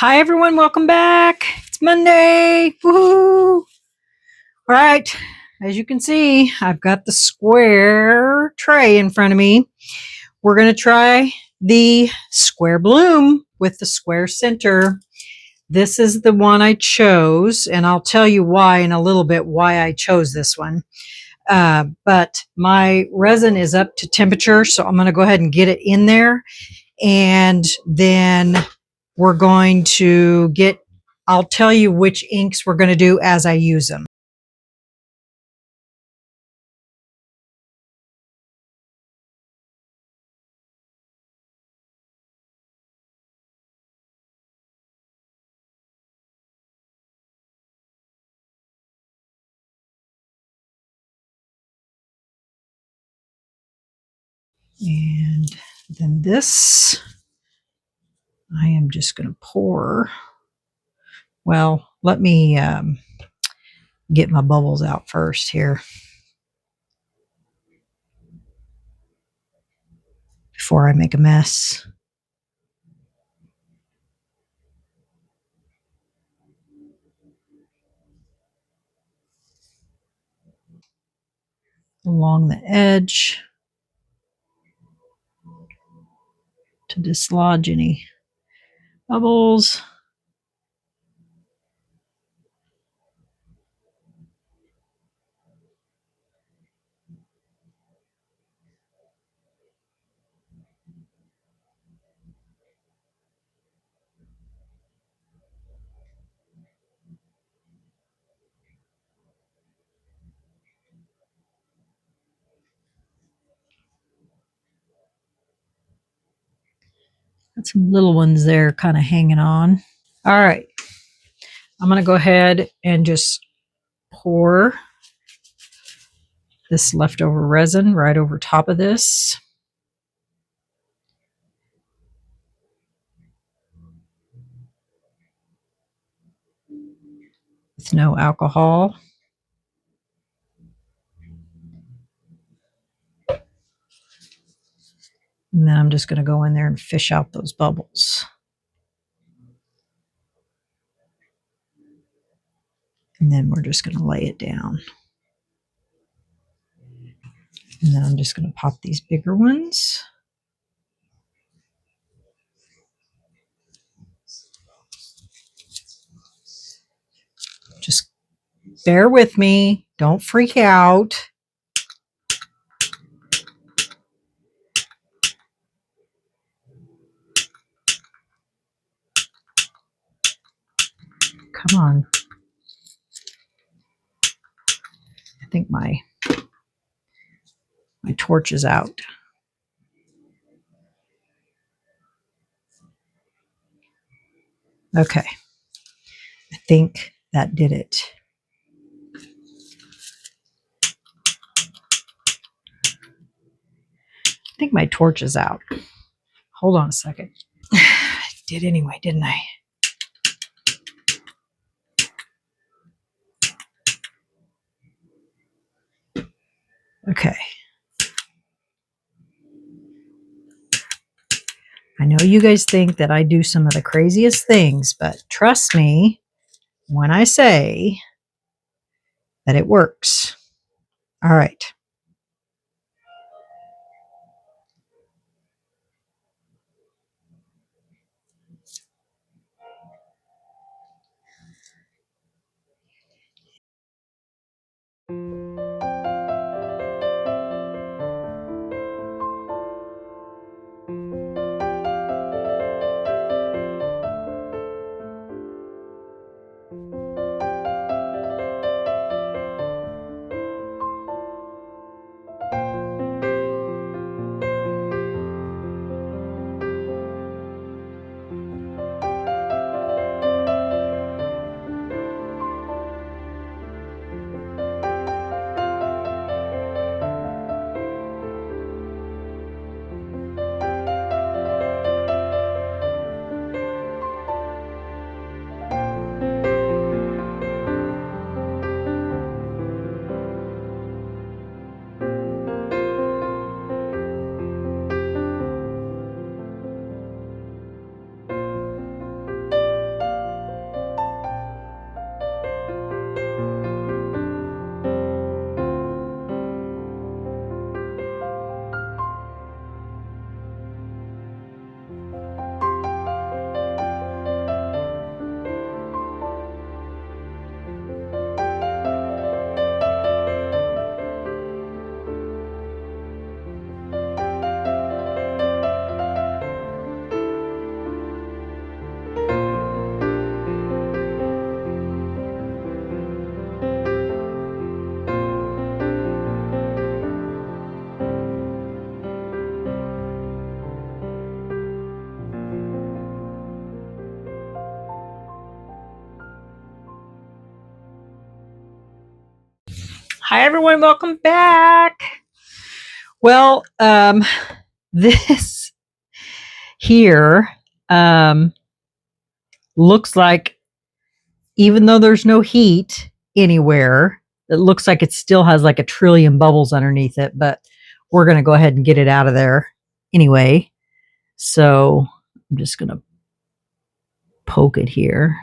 Hi everyone, welcome back. It's Monday. Woohoo! All right, as you can see, I've got the square tray in front of me. We're going to try the square bloom with the square center. This is the one I chose, and I'll tell you why in a little bit why I chose this one. But my resin is up to temperature, so I'm going to go ahead and get it in there, and then we're going to get, I'll tell you which inks we're going to do as I use them. And then this, I am just going to pour. Well, let me get my bubbles out first here before I make a mess. Along the edge to dislodge any bubbles. Got some little ones there kind of hanging on. All right. I'm going to go ahead and just pour this leftover resin right over top of this. With no alcohol. And then I'm just going to go in there and fish out those bubbles. And then we're just going to lay it down. And then I'm just going to pop these bigger ones. Just bear with me. Don't freak out. Come on. I think my torch is out. Okay. I think that did it. I think my torch is out. Hold on a second. I did anyway, didn't I? Okay. I know you guys think that I do some of the craziest things, but trust me when I say that it works. All right. Hi everyone, welcome back. Well, this here looks like, even though there's no heat anywhere, it looks like it still has like a trillion bubbles underneath it, but we're going to go ahead and get it out of there anyway. So I'm just going to poke it here.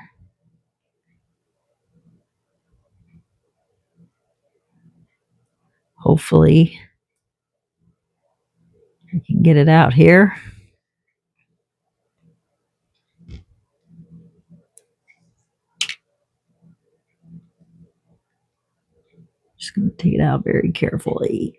Hopefully I can get it out here. Just going to take it out very carefully.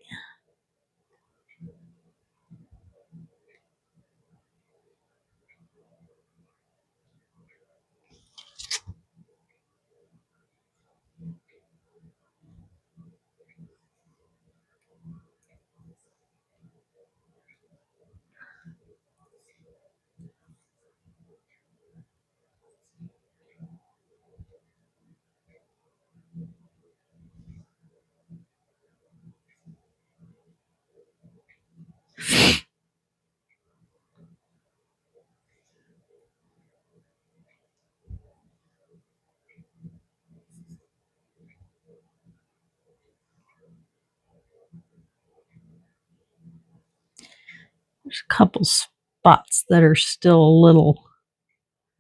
There's a couple spots that are still a little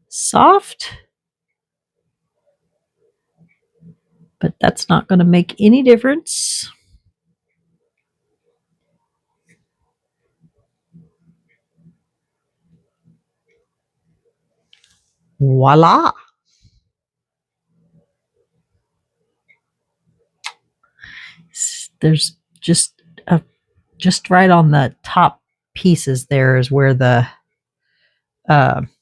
soft, but that's not going to make any difference. Voila. There's just right on the top pieces there is where the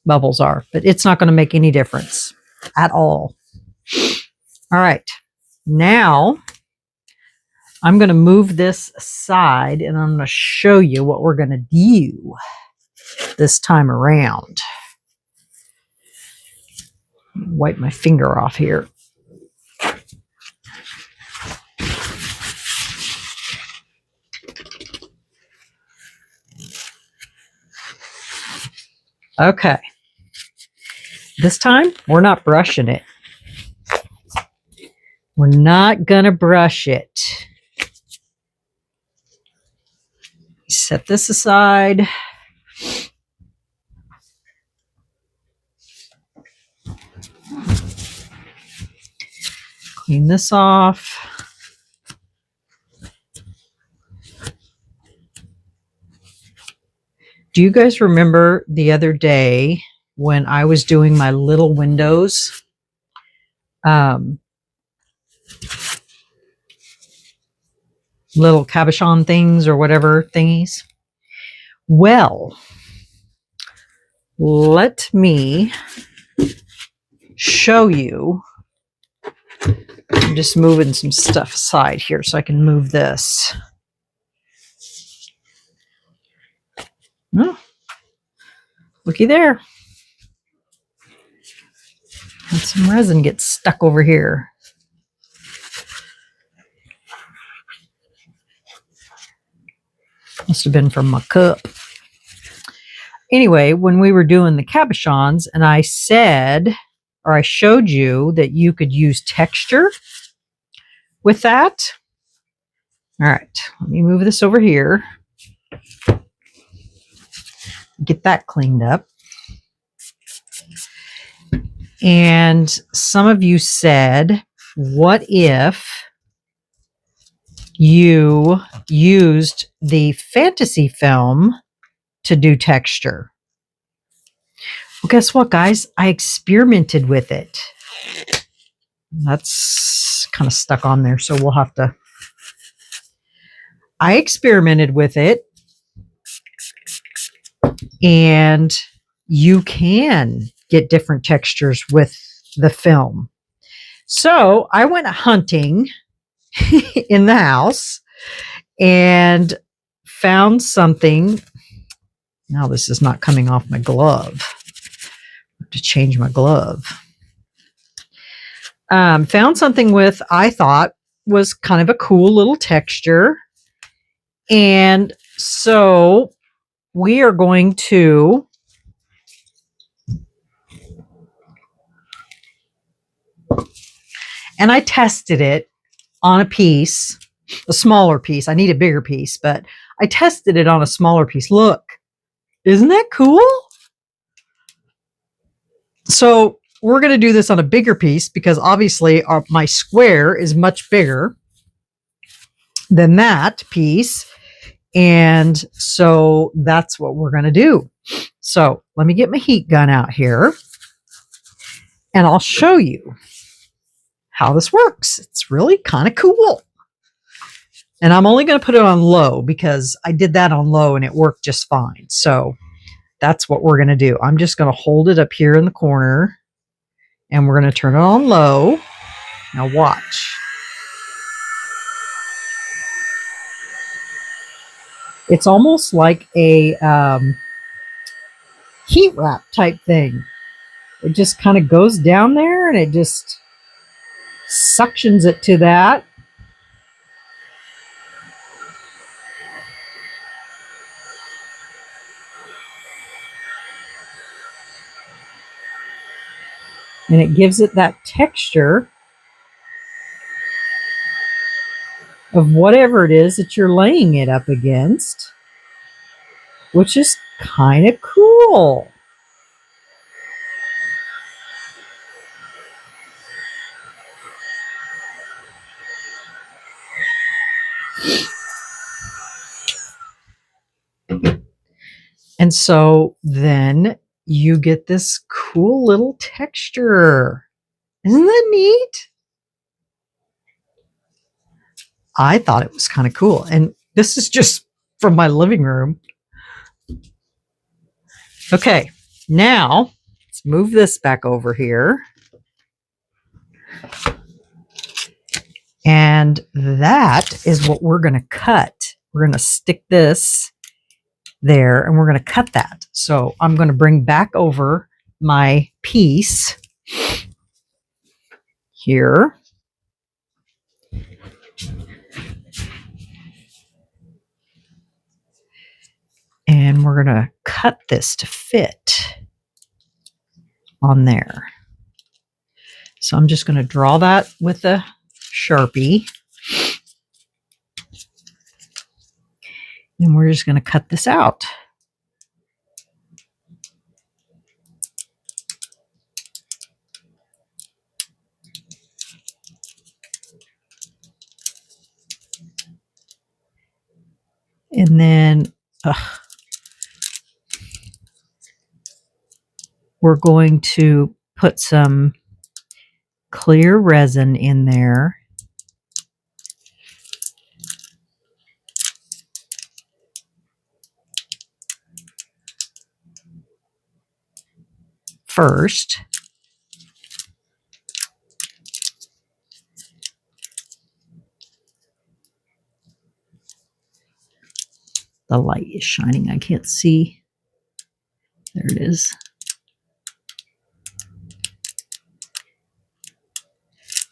bubbles are, but it's not going to make any difference at all. All right, now I'm going to move this aside and I'm going to show you what we're going to do this time around. Wipe my finger off here. Okay. This time, we're not brushing it. We're not going to brush it. Set this aside. Clean this off. Do you guys remember the other day when I was doing my little windows? Little cabochon things or whatever thingies. Well, let me show you. I'm just moving some stuff aside here so I can move this. Oh, looky there. And some resin gets stuck over here. Must have been from my cup. Anyway, when we were doing the cabochons, and I said, or I showed you that you could use texture with that. All right, let me move this over here. Get that cleaned up. And some of you said, what if you used the fantasy film to do texture? Well, guess what, guys? I experimented with it. That's kind of stuck on there, so we'll have to... I experimented with it, and you can get different textures with the film. So I went hunting in the house and found something. Now this is not coming off my glove. I have to change my glove. Found something with, I thought, was kind of a cool little texture. And so we are going to and I tested it on a piece, a smaller piece. I need a bigger piece, but I tested it on a smaller piece. Look, isn't that cool? So we're going to do this on a bigger piece because obviously my square is much bigger than that piece. And so that's what we're going to do. So let me get my heat gun out here and I'll show you how this works. It's really kind of cool. And I'm only going to put it on low because I did that on low and it worked just fine. So that's what we're going to do. I'm just going to hold it up here in the corner and we're going to turn it on low. Now watch. It's almost like a heat wrap type thing. It just kind of goes down there and it just suctions it to that. And it gives it that texture of whatever it is that you're laying it up against, which is kind of cool. And so then you get this cool little texture. Isn't that neat? I thought it was kind of cool. And this is just from my living room. Okay, now let's move this back over here. And that is what we're going to cut. We're going to stick this there and we're going to cut that. So I'm going to bring back over my piece here. And we're going to cut this to fit on there. So I'm just going to draw that with a Sharpie. And we're just going to cut this out. And then we're going to put some clear resin in there. First. The light is shining. I can't see. There it is.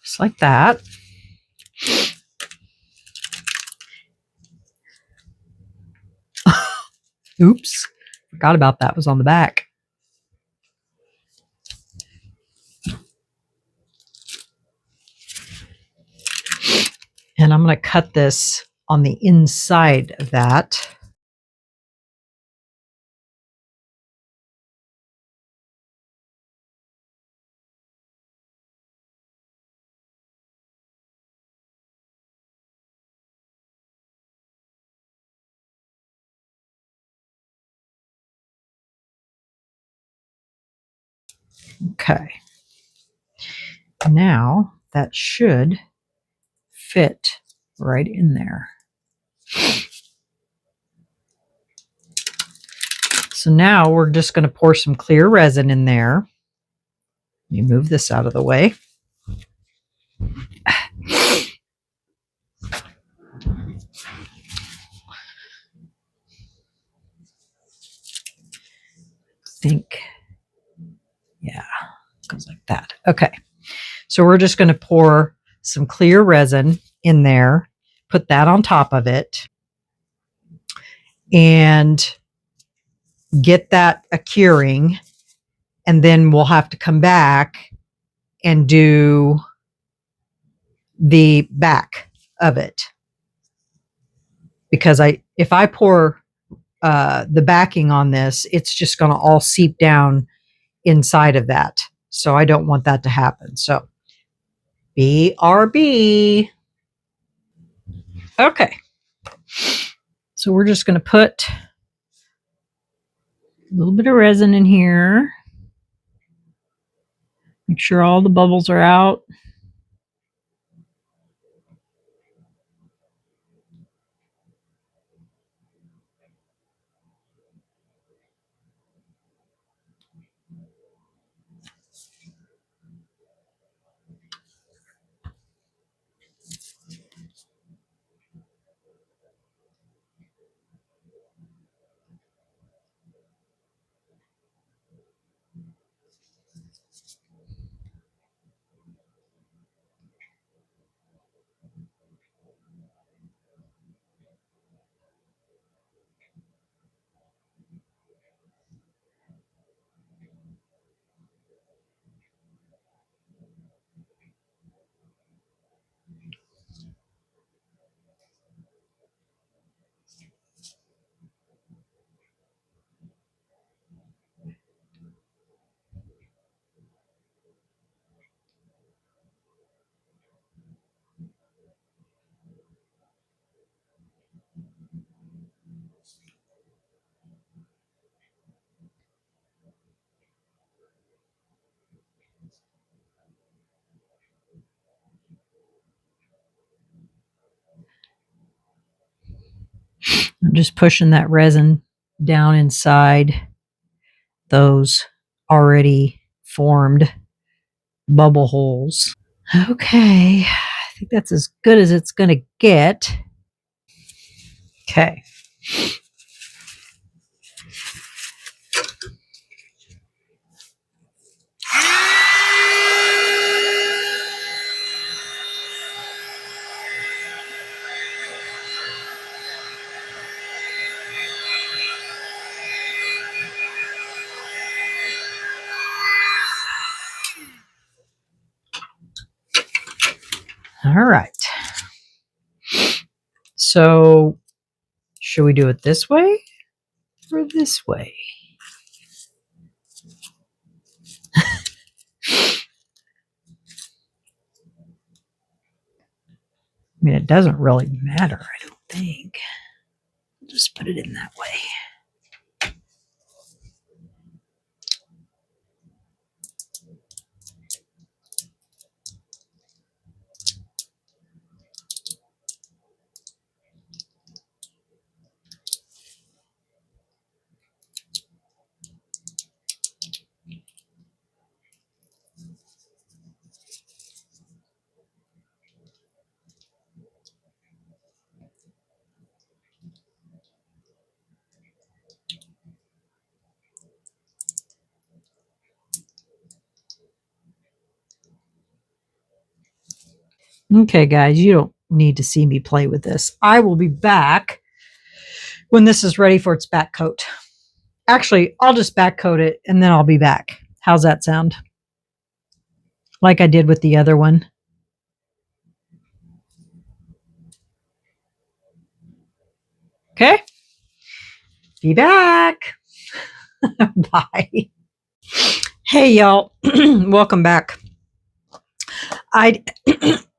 Just like that. Oops. Forgot about that. It was on the back. And I'm going to cut this on the inside of that. Okay. Now that should fit right in there. So now we're just going to pour some clear resin in there. Let me move this out of the way. Yeah, goes like that. Okay. So we're just going to pour some clear resin in there, put that on top of it, and get that a curing. And then we'll have to come back and do the back of it. Because if I pour the backing on this, it's just going to all seep down inside of that. So I don't want that to happen. So BRB. Okay. So we're just going to put a little bit of resin in here. Make sure all the bubbles are out. I'm just pushing that resin down inside those already formed bubble holes. Okay, I think that's as good as it's going to get. Okay. All right. So, should we do it this way or this way? I mean, it doesn't really matter, I don't think. Just put it in that way. Okay, guys, you don't need to see me play with this. I will be back when this is ready for its back coat. Actually, I'll just back coat it and then I'll be back. How's that sound? Like I did with the other one. Okay. Be back. Bye. Hey, y'all. Welcome back.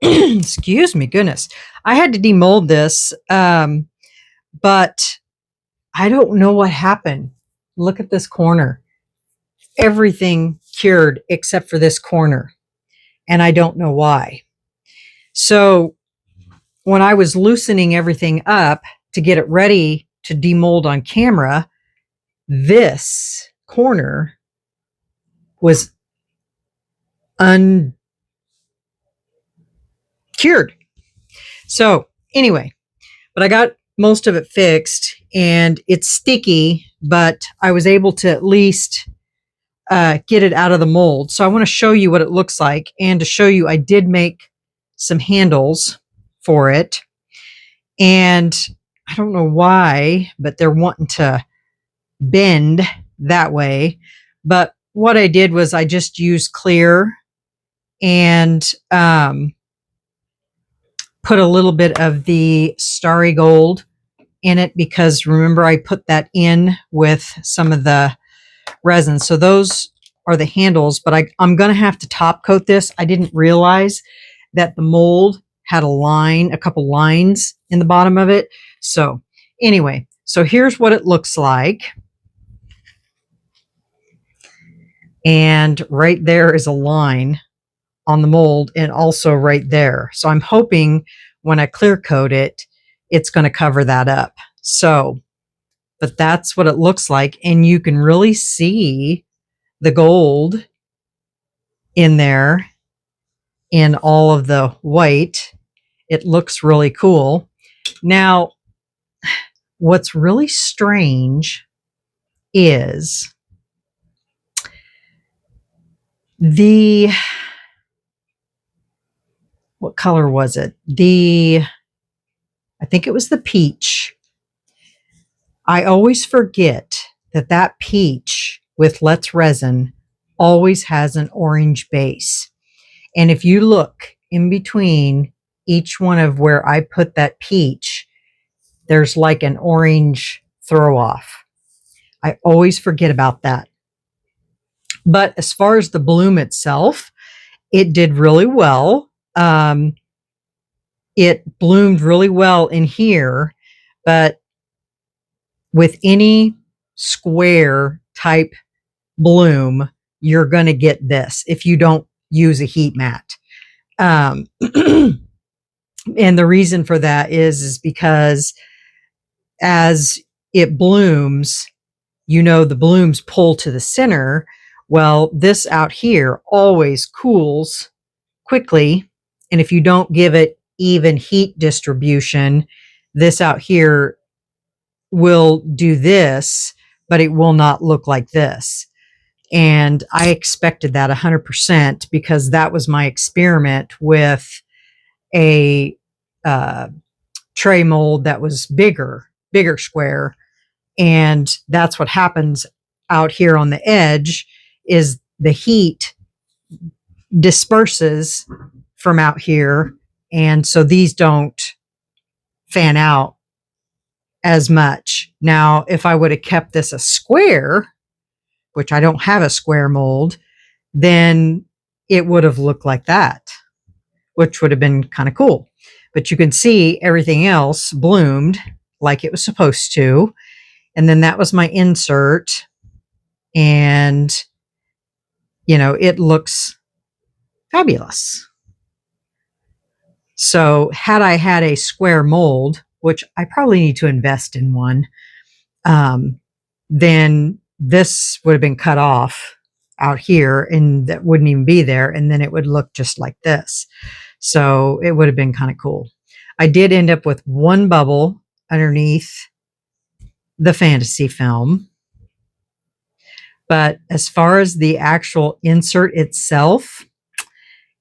Excuse me, goodness. I had to demold this, but I don't know what happened. Look at this corner. Everything cured except for this corner, and I don't know why. So when I was loosening everything up to get it ready to demold on camera, this corner was uncured. So anyway, but I got most of it fixed and it's sticky, but I was able to at least get it out of the mold. So I want to show you what it looks like and to show you I did make some handles for it. And I don't know why, but they're wanting to bend that way. But what I did was I just used clear and put a little bit of the starry gold in it, because remember I put that in with some of the resin. So those are the handles, but I'm going to have to top coat this. I didn't realize that the mold had a couple lines in the bottom of it. So anyway, so here's what it looks like. And right there is a line on the mold, and also right there. So I'm hoping when I clear coat it, it's going to cover that up. So, but that's what it looks like. And you can really see the gold in there in all of the white. It looks really cool. Now, what's really strange is what color was it? I think it was the peach. I always forget that peach with Let's Resin always has an orange base. And if you look in between each one of where I put that peach, there's like an orange throw off. I always forget about that. But as far as the bloom itself, it did really well. It bloomed really well in here, but with any square type bloom, you're going to get this if you don't use a heat mat. And the reason for that is because as it blooms, the blooms pull to the center. Well, this out here always cools quickly. And if you don't give it even heat distribution, this out here will do this, but it will not look like this. And I expected that 100% because that was my experiment with a tray mold that was bigger square. And that's what happens out here on the edge is the heat disperses from out here. And so these don't fan out as much. Now, if I would have kept this a square, which I don't have a square mold, then it would have looked like that, which would have been kind of cool. But you can see everything else bloomed like it was supposed to. And then that was my insert. And, it looks fabulous. So had I had a square mold, which I probably need to invest in one, then this would have been cut off out here and that wouldn't even be there. And then it would look just like this. So it would have been kind of cool. I did end up with one bubble underneath the fantasy film. But as far as the actual insert itself,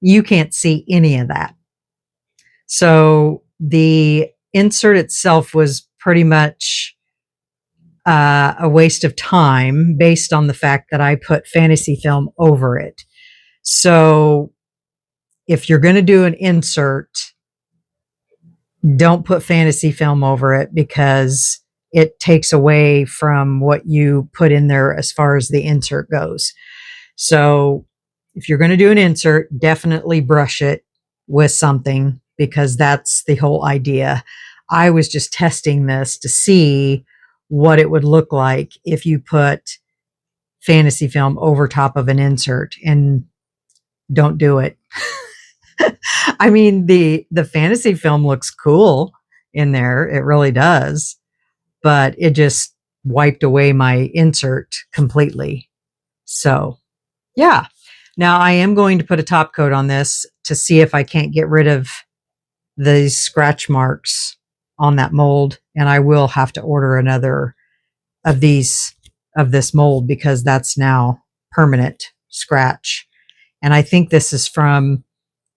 you can't see any of that. So the insert itself was pretty much a waste of time based on the fact that I put fantasy film over it. So if you're going to do an insert, don't put fantasy film over it because it takes away from what you put in there as far as the insert goes. So if you're going to do an insert, definitely brush it with something because that's the whole idea. I was just testing this to see what it would look like if you put fantasy film over top of an insert, and don't do it. I mean, the fantasy film looks cool in there. It really does. But it just wiped away my insert completely. So, yeah. Now I am going to put a top coat on this to see if I can't get rid of these scratch marks on that mold. And I will have to order another of this mold because that's now permanent scratch. And I think this is from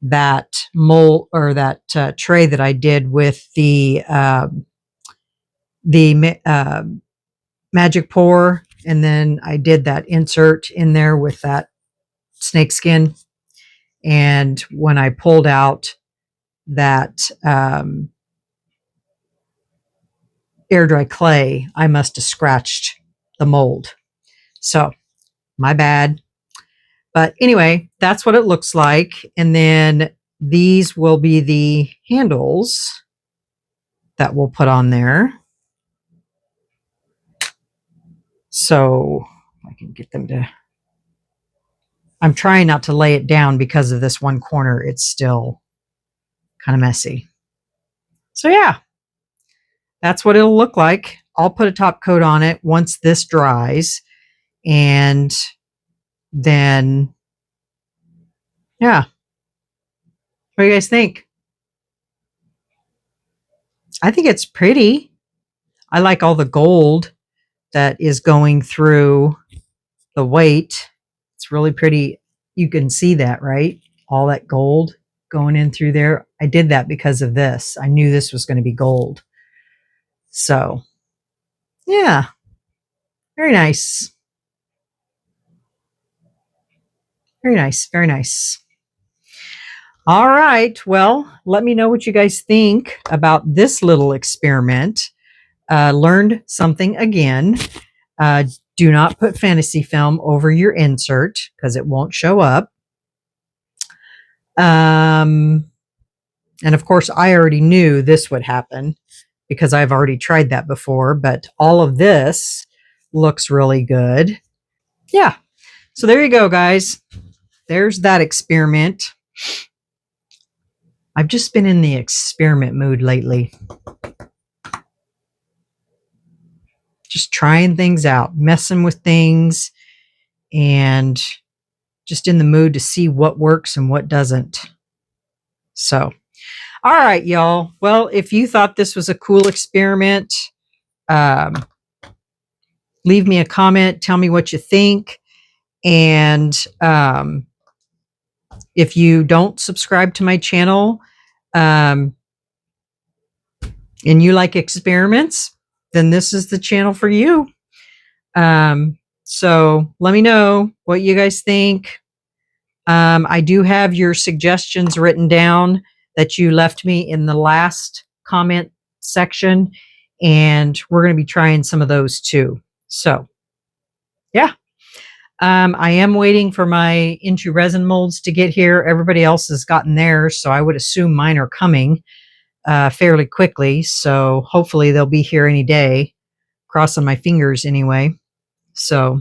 that mold or that tray that I did with the magic pour, and then I did that insert in there with that snake skin. And when I pulled out that air dry clay, I must have scratched the mold. So my bad. But anyway, that's what it looks like. And then these will be the handles that we'll put on there. So I can get them to, I'm trying not to lay it down because of this one corner. It's still kind of messy. So yeah, that's what it'll look like. I'll put a top coat on it once this dries. And then, yeah. What do you guys think? I think it's pretty. I like all the gold that is going through the weight. It's really pretty. You can see that, right? All that gold going in through there. I did that because of this. I knew this was going to be gold. So, yeah, very nice. Very nice. Very nice. All right. Well, let me know what you guys think about this little experiment. Learned something again. Do not put fantasy film over your insert because it won't show up. And of course, I already knew this would happen because I've already tried that before, but all of this looks really good. Yeah. So there you go, guys. There's that experiment. I've just been in the experiment mood lately. Just trying things out, messing with things, and just in the mood to see what works and what doesn't. So, all right, y'all. Well, if you thought this was a cool experiment, leave me a comment. Tell me what you think. And if you don't subscribe to my channel and you like experiments, then this is the channel for you. So let me know what you guys think. I do have your suggestions written down that you left me in the last comment section, and we're going to be trying some of those too. So, yeah. I am waiting for my into resin molds to get here. Everybody else has gotten theirs, so I would assume mine are coming fairly quickly. So hopefully they'll be here any day. Crossing my fingers anyway. So,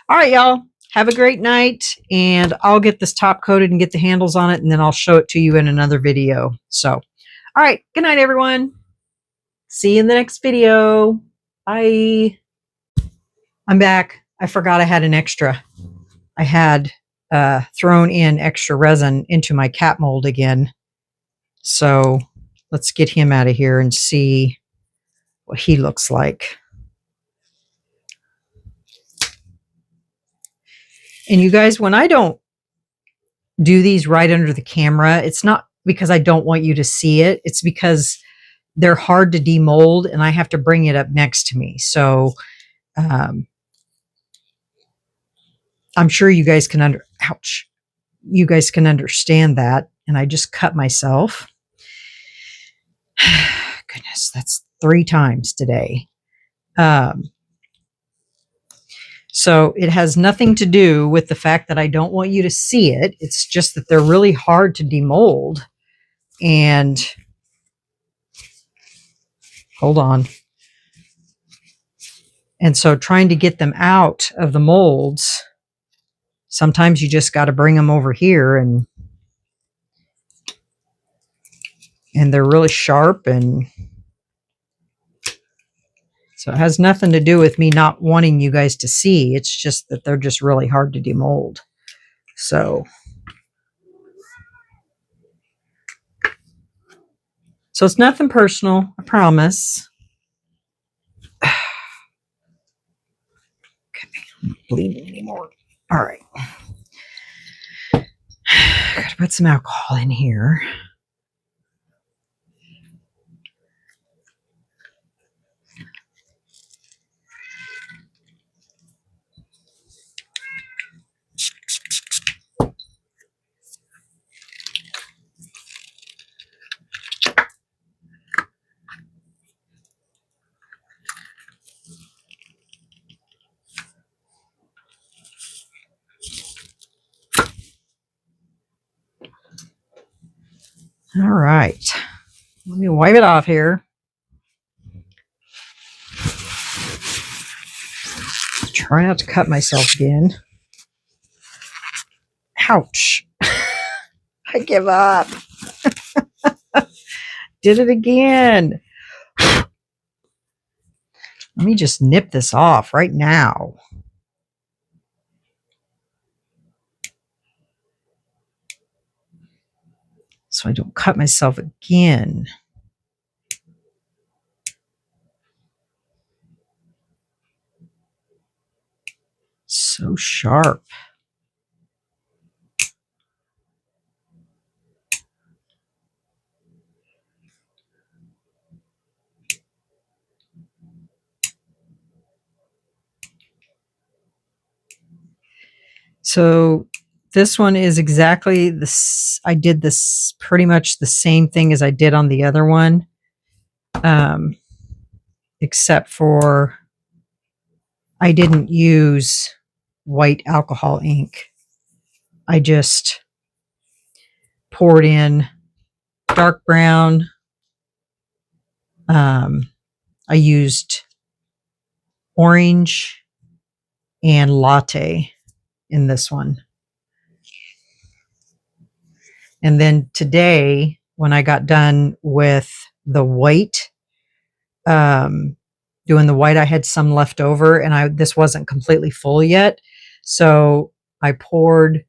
all right, y'all. Have a great night, and I'll get this top coated and get the handles on it, and then I'll show it to you in another video. So, all right. Good night, everyone. See you in the next video. Bye. I'm back. I forgot I had an extra. I had thrown in extra resin into my cat mold again. So let's get him out of here and see what he looks like. And you guys, when I don't do these right under the camera, it's not because I don't want you to see it. It's because they're hard to demold and I have to bring it up next to me. So I'm sure you guys can you guys can understand that. And I just cut myself. Goodness, that's 3 times today. So it has nothing to do with the fact that I don't want you to see it. It's just that they're really hard to demold. And hold on. And so trying to get them out of the molds, sometimes you just got to bring them over here, and they're really sharp, and so it has nothing to do with me not wanting you guys to see. It's just that they're just really hard to demold. So it's nothing personal, I promise. Okay, I'm not bleeding anymore. All right. Gotta put some alcohol in here. All right. Let me wipe it off here. Try not to cut myself again. Ouch. I give up. Did it again. Let me just nip this off right now. So I don't cut myself again. So sharp. So this one is exactly this. I did this pretty much the same thing as I did on the other one. Except for I didn't use white alcohol ink. I just poured in dark brown. I used orange and latte in this one. And then today, when I got done with the white, doing the white, I had some left over, and this wasn't completely full yet. So I poured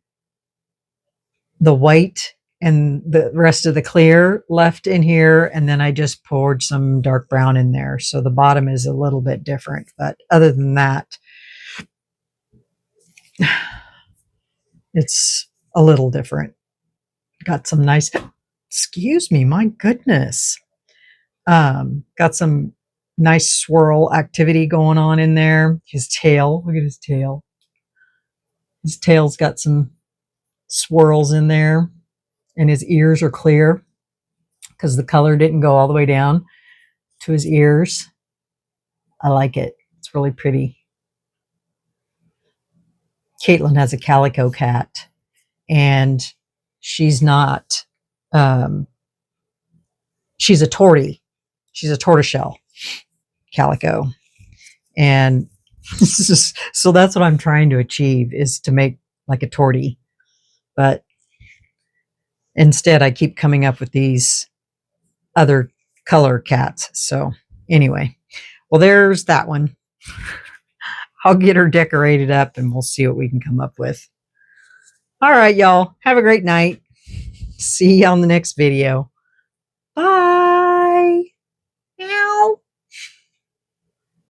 the white and the rest of the clear left in here, and then I just poured some dark brown in there. So the bottom is a little bit different, but other than that, it's a little different. Got some nice, excuse me, my goodness. Got some nice swirl activity going on in there. His tail, look at his tail. His tail's got some swirls in there, and his ears are clear because the color didn't go all the way down to his ears. I like it. It's really pretty. Caitlin has a calico cat, and she's not, she's a tortie. She's a tortoiseshell calico. And so that's what I'm trying to achieve, is to make like a tortie. But instead, I keep coming up with these other color cats. So anyway, well, there's that one. I'll get her decorated up and we'll see what we can come up with. All right, y'all. Have a great night. See you on the next video. Bye.